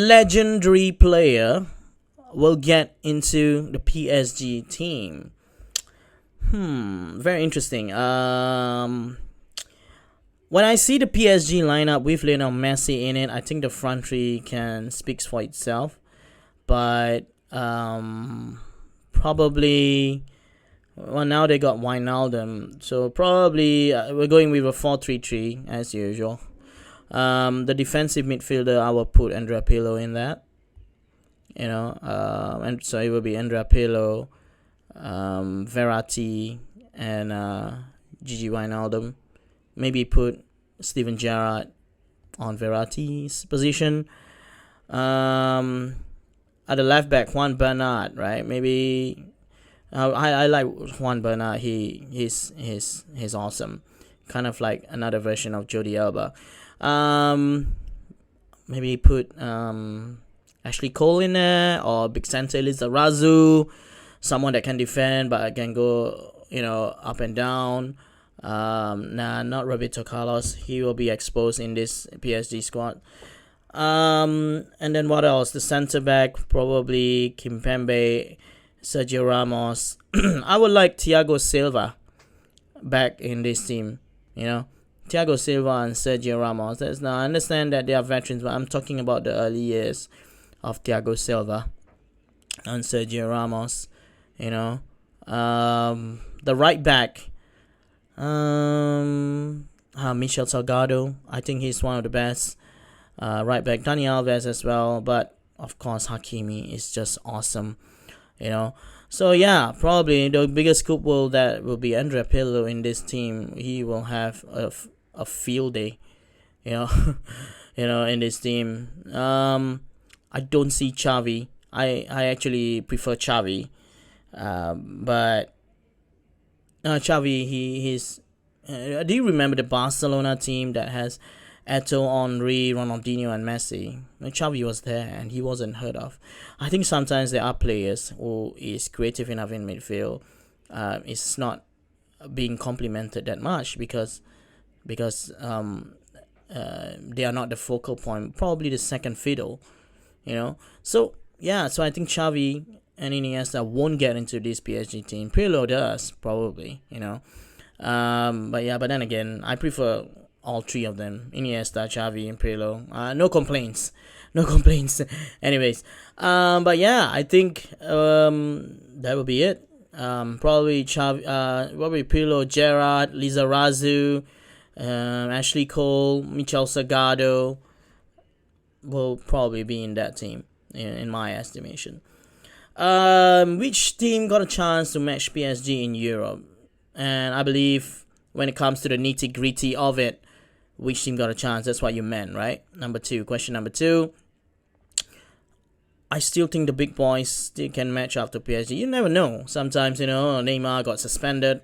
legendary player will get into the PSG team? Very interesting. When I see the PSG lineup with Lionel Messi in it, I think the front three can speaks for itself. But probably, well, now they got Wijnaldum, so probably we're going with a 4-3-3 as usual. The defensive midfielder, I will put Andrea Pirlo in that. And so it will be Andrea Pirlo, Verratti, and Gigi Wijnaldum. Maybe put Steven Gerrard on Verratti's position. At the left back, Juan Bernat, right? Maybe I like Juan Bernat. He's awesome, kind of like another version of Jordi Alba. Maybe put Ashley Cole in there, or Vicente Lizarazu, someone that can defend but can go up and down. Not Roberto Carlos. He will be exposed in this PSG squad. And then what else? The centre back, probably Kimpembe, Sergio Ramos. I would like Thiago Silva back in this team. Thiago Silva and Sergio Ramos. Now I understand that they are veterans, but I'm talking about the early years of Thiago Silva and Sergio Ramos. The right back, Michel Salgado. I think he's one of the best. Right back, Dani Alves as well, but of course Hakimi is just awesome, So yeah, probably the biggest scoop will be Andrea Pirlo in this team. He will have a field day, in this team. I don't see Xavi. I actually prefer Xavi, but Xavi he's. Do you remember the Barcelona team that has Eto'o, Henry, Ronaldinho, and Messi? Xavi was there and he wasn't heard of. I think sometimes there are players who is creative enough in midfield. It's not being complimented that much because they are not the focal point, probably the second fiddle, So I think Xavi and Iniesta won't get into this PSG team. Pirlo does probably, but then again, I prefer all three of them: Iniesta, Xavi, and Pirlo. No complaints. Anyways, I think that will be it. Probably Xavi, probably Pirlo, Gerrard, Lizarazu, Ashley Cole, Michel Salgado will probably be in that team, in my estimation. Which team got a chance to match PSG in Europe? And I believe when it comes to the nitty gritty of it, which team got a chance? That's what you meant, right? Question number two. I still think the big boys still can match up to PSG. You never know. Sometimes, Neymar got suspended,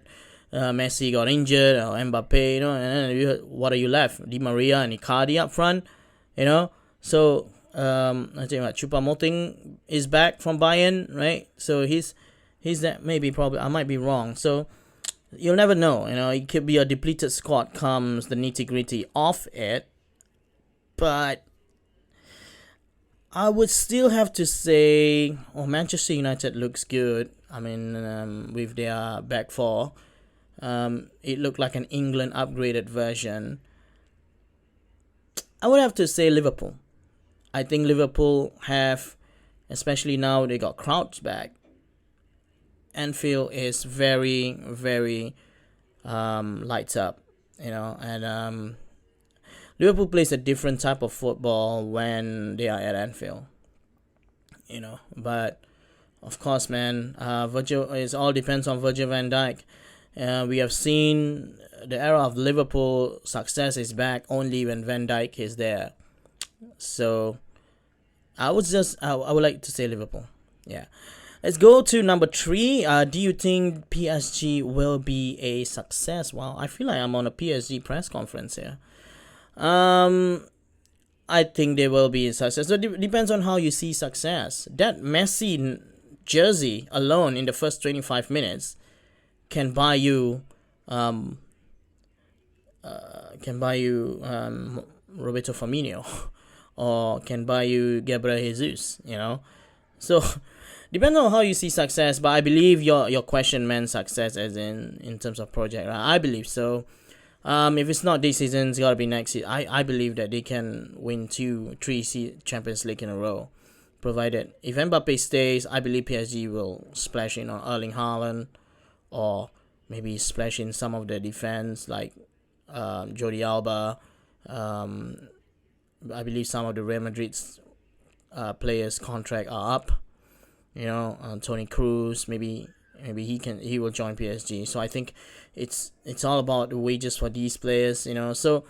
Messi got injured, or Mbappe, and what are you left? Di Maria and Icardi up front, So, I think Choupo-Moting is back from Bayern, right? So he's that, probably, I might be wrong. So, you'll never know, it could be a depleted squad comes the nitty-gritty of it. But I would still have to say, Manchester United looks good. I mean, with their back four, it looked like an England upgraded version. I would have to say Liverpool. I think Liverpool have, especially now they got Crouch back, Anfield is very, very lights up, and Liverpool plays a different type of football when they are at Anfield, but of course, man, it all depends on Virgil van Dijk. We have seen the era of Liverpool success is back only when Van Dijk is there. So I would like to say Liverpool. Yeah. Let's go to number 3. Do you think PSG will be a success? Well, I feel like I'm on a PSG press conference here. I think they will be a success. So it depends on how you see success. That Messi jersey alone in the first 25 minutes can buy you Roberto Firmino or can buy you Gabriel Jesus, So depends on how you see success, but I believe your question meant success as in terms of project, right? I believe so. If it's not this season, it's gotta be next season. I believe that they can win 3 Champions League in a row, provided if Mbappe stays. I believe PSG will splash in on Erling Haaland, or maybe splash in some of the defense like Jordi Alba. I believe some of the Real Madrid's players' contract are up. Tony Cruz, maybe he will join PSG. So I think it's all about the wages for these players. So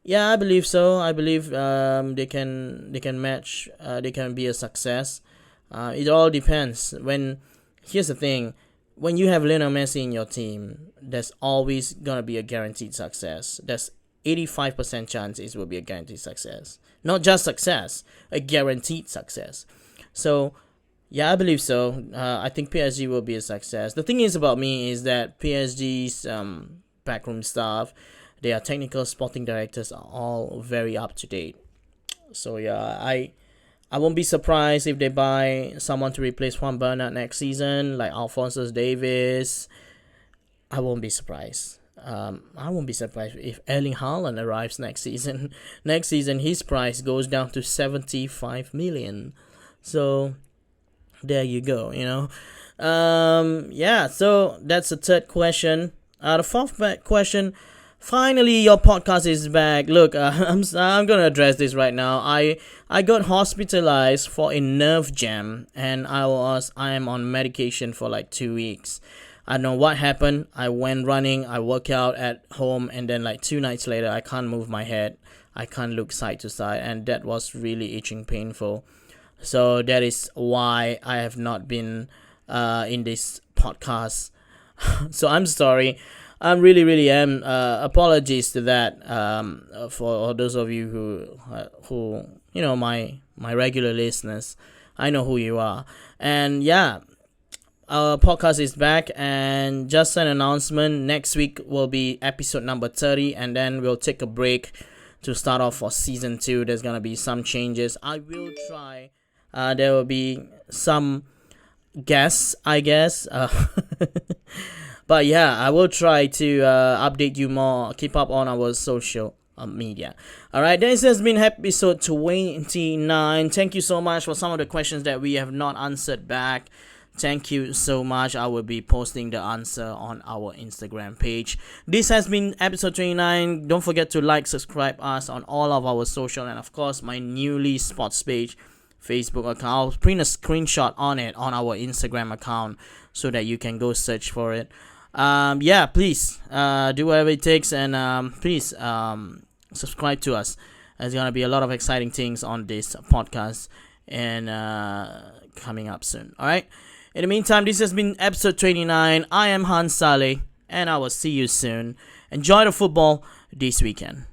yeah, I believe so. I believe they can match. They can be a success. It all depends. Here's the thing. When you have Lionel Messi in your team, there's always gonna be a guaranteed success. There's 85% chance it will be a guaranteed success. Not just success, a guaranteed success. So yeah, I believe so. I think PSG will be a success. The thing is about me is that PSG's backroom staff, their technical sporting directors are all very up to date. So yeah, I won't be surprised if they buy someone to replace Juan Bernat next season, like Alphonsus Davies. I won't be surprised. I won't be surprised if Erling Haaland arrives next season. Next season, his price goes down to 75 million. So there you go. Yeah. So that's the third question. The fourth question. Finally, your podcast is back. Look, I'm gonna address this right now. I got hospitalized for a nerve jam, and I am on medication for like 2 weeks. I don't know what happened. I went running, I work out at home, and then like 2 nights later, I can't move my head. I can't look side to side, and that was really itching, painful. So that is why I have not been in this podcast. So I'm sorry. I really am. Apologies to that. For those of you who my regular listeners, I know who you are. And yeah, our podcast is back, and just an announcement. Next week will be episode number 30, and then we'll take a break to start off for season 2. There's gonna be some changes. I will try. There will be some guests, I guess. But yeah, I will try to update you more, keep up on our social media. Alright, this has been episode 29. Thank you so much for some of the questions that we have not answered back. Thank you so much. I will be posting the answer on our Instagram page. This has been episode 29. Don't forget to like, subscribe us on all of our social, and of course my newly sports page Facebook account. I'll print a screenshot on it on our Instagram account so that you can go search for it. Yeah, please do whatever it takes, and please subscribe to us. There's gonna be a lot of exciting things on this podcast and coming up soon. Alright, in the meantime, this has been episode 29. I am Hans Saleh, and I will see you soon. Enjoy the football this weekend.